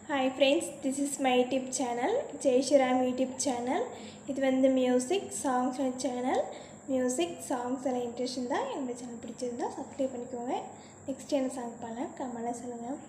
Hi friends, this is my YouTube channel, Jay Shiram YouTube channel. இது வந்து music songs channel. Music songs எல்லாம் interest இருந்தால் என்னோட channel பிடிச்சிருந்தா சப்ஸ்கிரைப் பண்ணிக்கோங்க. நெக்ஸ்ட் என்ன சாங் பாடலாம் கமெண்ட்ல சொல்லுங்கள்.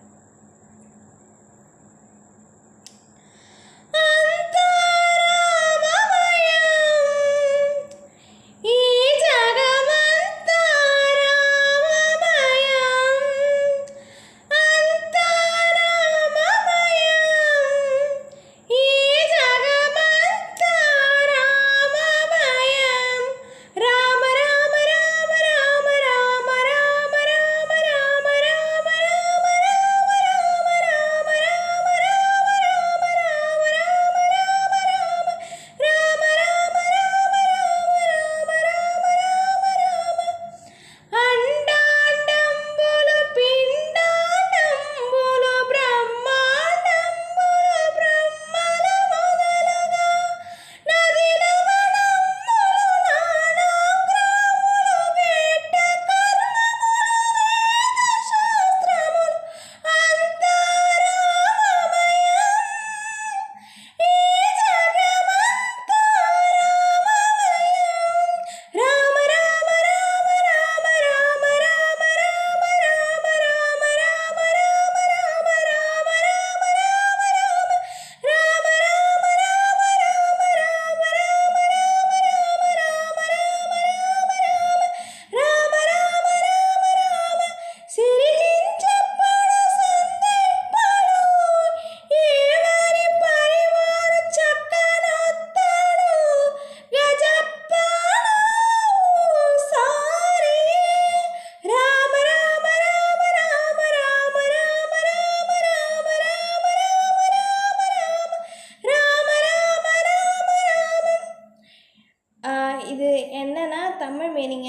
இது என்னன்னா தமிழ் மீனிங்